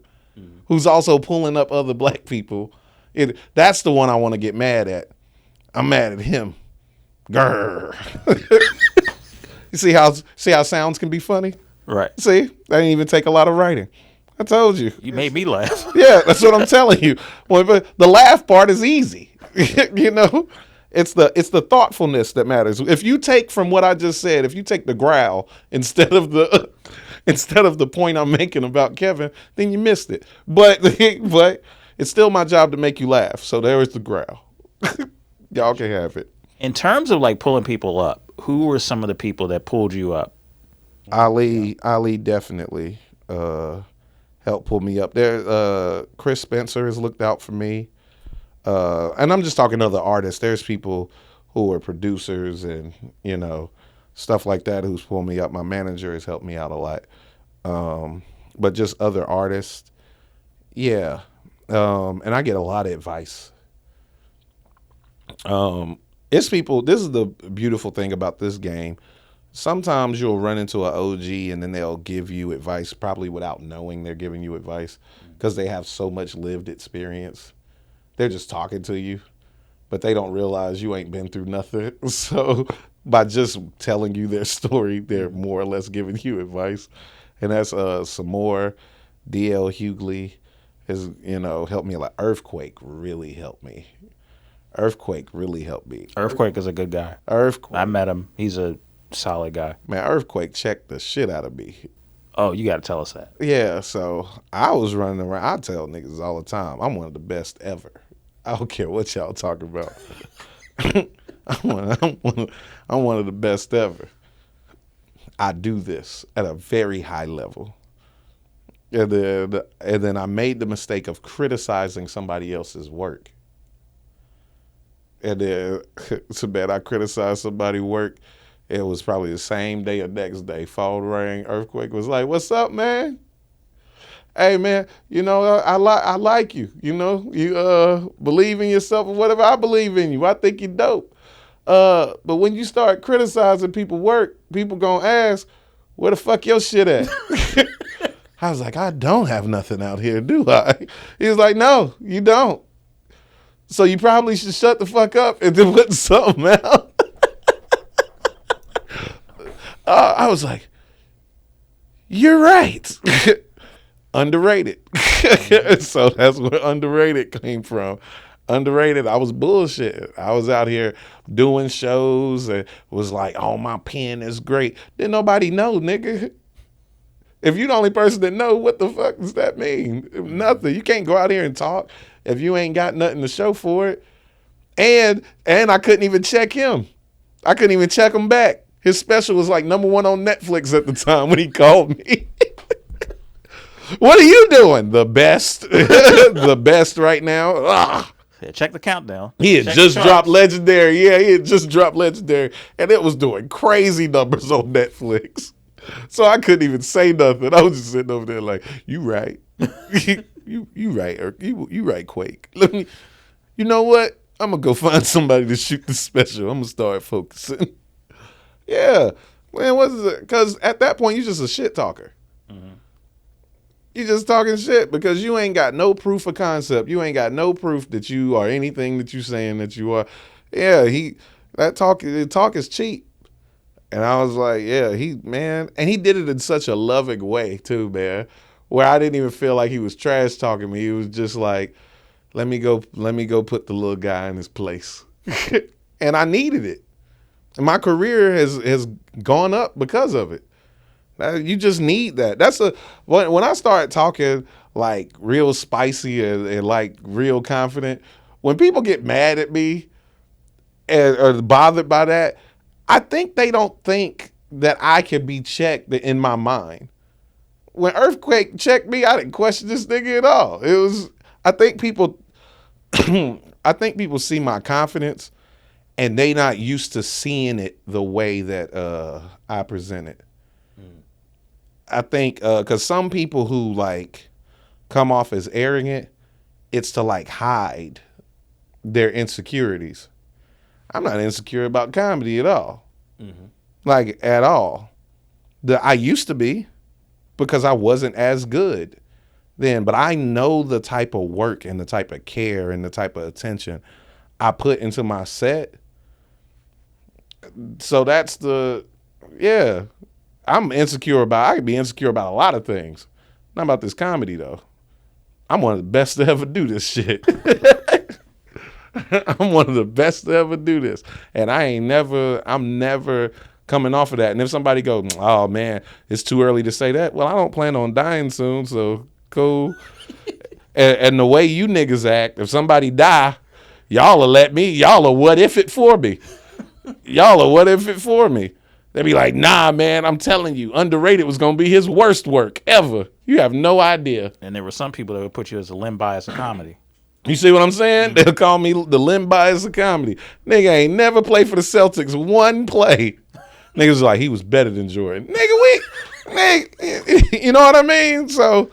who's also pulling up other black people. That's the one I want to get mad at. I'm mad at him. Grr. You see how sounds can be funny? Right. See, that didn't even take a lot of writing. I told you. You made me laugh. Yeah, that's what I'm telling you. Well, but the laugh part is easy. It's the thoughtfulness that matters. If you take from what I just said, if you take the growl instead of the instead of the point I'm making about Kevin, then you missed it. But it's still my job to make you laugh. So there is the growl. Y'all can have it. In terms of like pulling people up, who were some of the people that pulled you up? Ali definitely helped pull me up. There, Chris Spencer has looked out for me. And I'm just talking other artists. There's people who are producers and, you know, stuff like that who's pulled me up. My manager has helped me out a lot. But just other artists, yeah. And I get a lot of advice. It's people, this is the beautiful thing about this game. Sometimes you'll run into an OG and then they'll give you advice probably without knowing they're giving you advice because they have so much lived experience. They're just talking to you, but they don't realize you ain't been through nothing. So by just telling you their story, they're more or less giving you advice. And that's some more. DL Hughley has, you know, helped me a lot. Earthquake really helped me. Earthquake is a good guy. I met him. He's a solid guy. Man, Earthquake checked the shit out of me. Oh, you got to tell us that. Yeah, so I was running around. I tell niggas all the time, I'm one of the best ever. I don't care what y'all talking about. I'm one of the best ever. I do this at a very high level. And then I made the mistake of criticizing somebody else's work. And then, so bad I criticized somebody's work. It was probably the same day or next day. Phone rang. Earthquake was like, "What's up, man? Hey, man, you know, I like you. You know, you believe in yourself or whatever. I believe in you. I think you're dope. But when you start criticizing people's work, people gonna ask, where the fuck your shit at?" I was like, I don't have nothing out here, do I? He was like, no, you don't. So you probably should shut the fuck up and then put something out. I was like, you're right. Underrated. So that's where underrated came from. Underrated, I was bullshit. I was out here doing shows and was like, oh, my pen is great. Didn't nobody know, nigga. If you the only person that know, what the fuck does that mean? Nothing. You can't go out here and talk if you ain't got nothing to show for it. And I couldn't even check him. I couldn't even check him back. His special was like #1 on Netflix at the time when he called me. What are you doing? The best. The best right now. Ugh. Yeah, check the countdown. He had just dropped Legendary. Yeah, he had just dropped Legendary. And it was doing crazy numbers on Netflix. So I couldn't even say nothing. I was just sitting over there like, you right. you right. You right, Quake. You know what? I'm going to go find somebody to shoot the special. I'm going to start focusing. Yeah. Man, what is it? Because at that point, you're just a shit talker. Mm-hmm. You're just talking shit because you ain't got no proof of concept. You ain't got no proof that you are anything that you saying that you are. Yeah, talk is cheap. And I was like, yeah, and he did it in such a loving way too, man, where I didn't even feel like he was trash talking me. He was just like, let me go put the little guy in his place. And I needed it. And my career has gone up because of it. You just need that. When I start talking like real spicy and like real confident, when people get mad at me or bothered by that, I think they don't think that I can be checked in my mind. When Earthquake checked me, I didn't question this nigga at all. I think people see my confidence and they not used to seeing it the way that I present it. I think because some people who like come off as arrogant, it's to like hide their insecurities. I'm not insecure about comedy at all. Mm-hmm. Like at all. I used to be because I wasn't as good then, but I know the type of work and the type of care and the type of attention I put into my set. So that's I'm insecure about, I could be insecure about a lot of things. Not about this comedy though. I'm one of the best to ever do this shit. I'm one of the best to ever do this. And I'm never coming off of that. And if somebody go, oh man, it's too early to say that. Well, I don't plan on dying soon, so cool. and the way you niggas act, if somebody die, y'all will what if it for me. Y'all are what if it for me. They be like, nah, man, I'm telling you, Underrated was going to be his worst work ever. You have no idea. And there were some people that would put you as a limb bias of comedy. You see what I'm saying? They'll call me the limb bias of comedy. Nigga ain't never played for the Celtics one play. Niggas like, he was better than Jordan. Nigga, you know what I mean? So,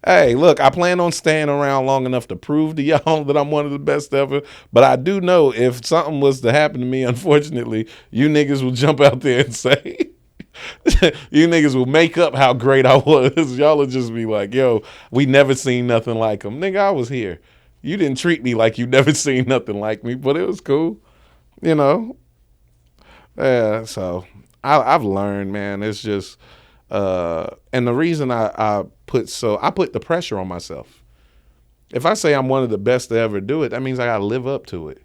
hey, look, I plan on staying around long enough to prove to y'all that I'm one of the best ever. But I do know if something was to happen to me, unfortunately, you niggas will jump out there and say, you niggas will make up how great I was. Y'all will just be like, yo, we never seen nothing like him. Nigga, I was here. You didn't treat me like you never seen nothing like me, but it was cool, you know. Yeah, so I've learned, man. It's just, and the reason I put the pressure on myself. If I say I'm one of the best to ever do it, that means I gotta live up to it,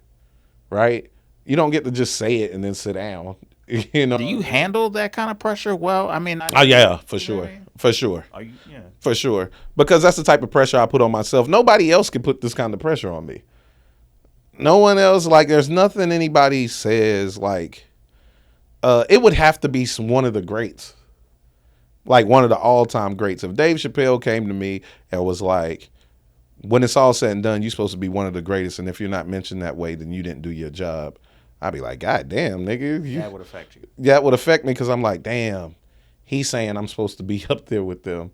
right? You don't get to just say it and then sit down. You know. Do you handle that kind of pressure well? I mean, yeah, for sure. For sure. Are you, yeah. For sure. Because that's the type of pressure I put on myself. Nobody else can put this kind of pressure on me. No one else, like, there's nothing anybody says, like, it would have to be one of the greats. Like, one of the all-time greats. If Dave Chappelle came to me and was like, when it's all said and done, you're supposed to be one of the greatest, and if you're not mentioned that way, then you didn't do your job. I'd be like, God damn, nigga. That would affect you. Yeah, it would affect me because I'm like, damn, he's saying I'm supposed to be up there with them.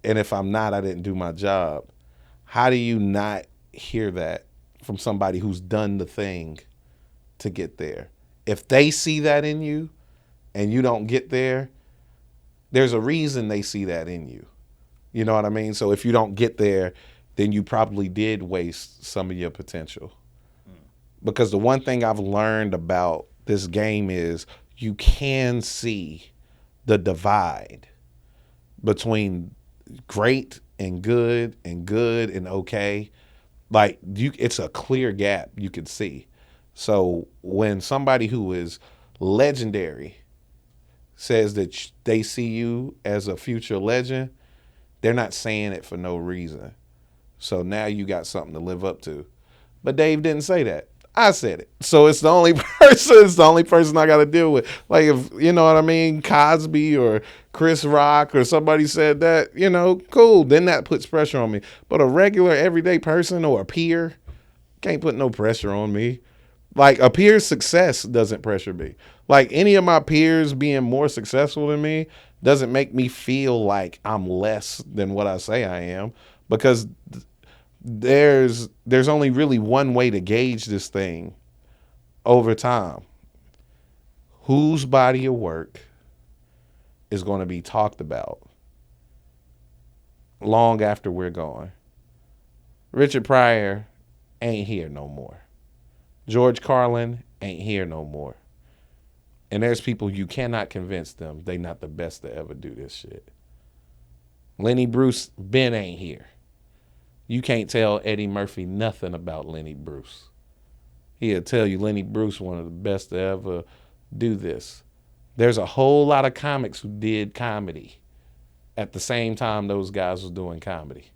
And if I'm not, I didn't do my job. How do you not hear that from somebody who's done the thing to get there? If they see that in you and you don't get there, there's a reason they see that in you. You know what I mean? So if you don't get there, then you probably did waste some of your potential. Because the one thing I've learned about this game is you can see the divide between great and good and okay. Like, it's a clear gap you can see. So when somebody who is legendary says that they see you as a future legend, they're not saying it for no reason. So now you got something to live up to. But Dave didn't say that. I said it. So it's the only person I got to deal with. Like, if, you know what I mean, Cosby or Chris Rock or somebody said that, you know, cool. Then that puts pressure on me. But a regular everyday person or a peer can't put no pressure on me. Like, a peer's success doesn't pressure me. Like, any of my peers being more successful than me doesn't make me feel like I'm less than what I say I am, because there's only really one way to gauge this thing over time. Whose body of work is going to be talked about long after we're gone? Richard Pryor ain't here no more. George Carlin ain't here no more. And there's people you cannot convince them they not the best to ever do this shit. Lenny Bruce, Ben ain't here. You can't tell Eddie Murphy nothing about Lenny Bruce. He'll tell you Lenny Bruce one of the best to ever do this. There's a whole lot of comics who did comedy at the same time those guys was doing comedy.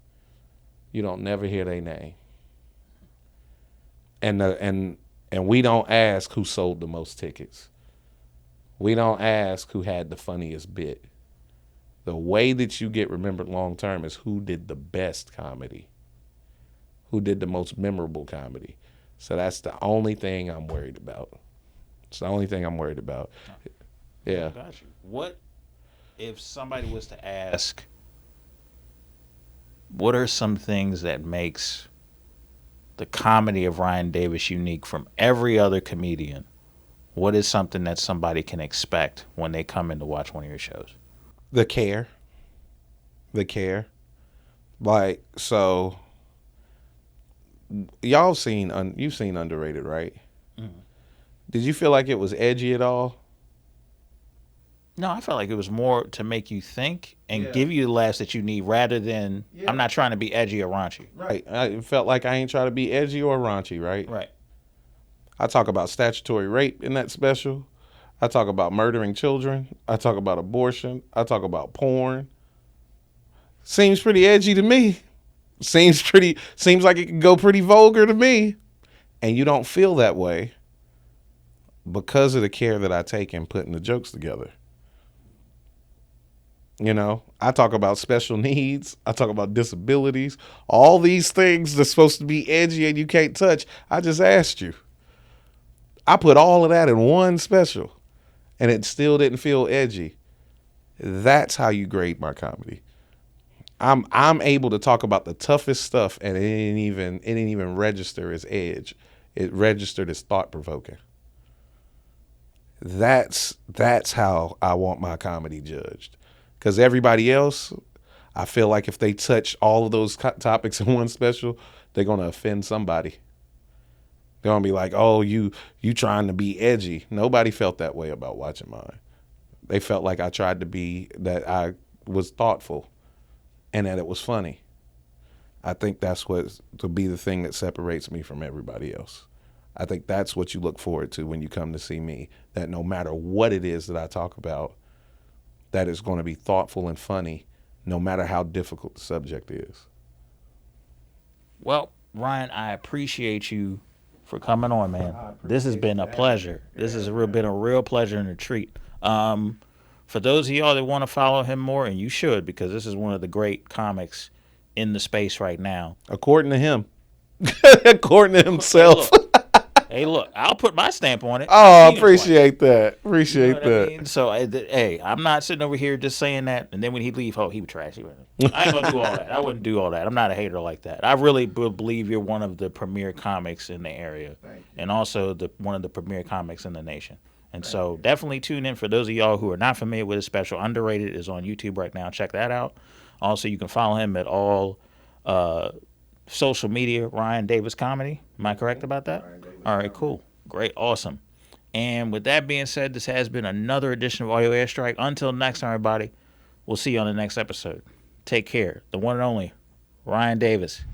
You don't never hear their name. And we don't ask who sold the most tickets. We don't ask who had the funniest bit. The way that you get remembered long term is who did the best comedy. Who did the most memorable comedy. So that's the only thing I'm worried about. It's the only thing I'm worried about. Yeah. Got you. What if somebody was to ask, what are some things that makes the comedy of Ryan Davis unique from every other comedian? What is something that somebody can expect when they come in to watch one of your shows? The care. Like, so you've seen Underrated, right? Mm-hmm. Did you feel like it was edgy at all? No, I felt like it was more to make you think and give you the laughs that you need, rather than I'm not trying to be edgy or raunchy. Right. I felt like I ain't trying to be edgy or raunchy, right? Right. I talk about statutory rape in that special. I talk about murdering children. I talk about abortion. I talk about porn. Seems pretty edgy to me. Seems like it can go pretty vulgar to me. And you don't feel that way because of the care that I take in putting the jokes together. You know, I talk about special needs. I talk about disabilities. All these things that's supposed to be edgy and you can't touch. I just asked you. I put all of that in one special and it still didn't feel edgy. That's how you grade my comedy. I'm able to talk about the toughest stuff and it didn't even register as edge. It registered as thought provoking. That's how I want my comedy judged. Because everybody else, I feel like if they touch all of those topics in one special, they're going to offend somebody. They're going to be like, oh, you trying to be edgy. Nobody felt that way about watching mine. They felt like I tried to be, that I was thoughtful and that it was funny. I think that's what to be the thing that separates me from everybody else. I think that's what you look forward to when you come to see me, that no matter what it is that I talk about, that is going to be thoughtful and funny, no matter how difficult the subject is. Well, Ryan, I appreciate you for coming on, man. This has been a pleasure. This has been a real pleasure and a treat. For those of y'all that want to follow him more, and you should, because this is one of the great comics in the space right now. According to him. According to himself. Hey, look, I'll put my stamp on it. Oh, appreciate that. Appreciate that. I mean? So, hey, I'm not sitting over here just saying that, and then when he leave, oh, he was trash. I ain't gonna do all that. I wouldn't do all that. I'm not a hater like that. I really believe you're one of the premier comics in the area, and also one of the premier comics in the nation. And so, definitely tune in. For those of y'all who are not familiar with his special, Underrated is on YouTube right now. Check that out. Also, you can follow him at all social media, Ryan Davis Comedy. Am I correct about that? All right, cool. Great. Awesome. And with that being said, this has been another edition of Audio Airstrike. Until next time, everybody, we'll see you on the next episode. Take care. The one and only, Ryan Davis.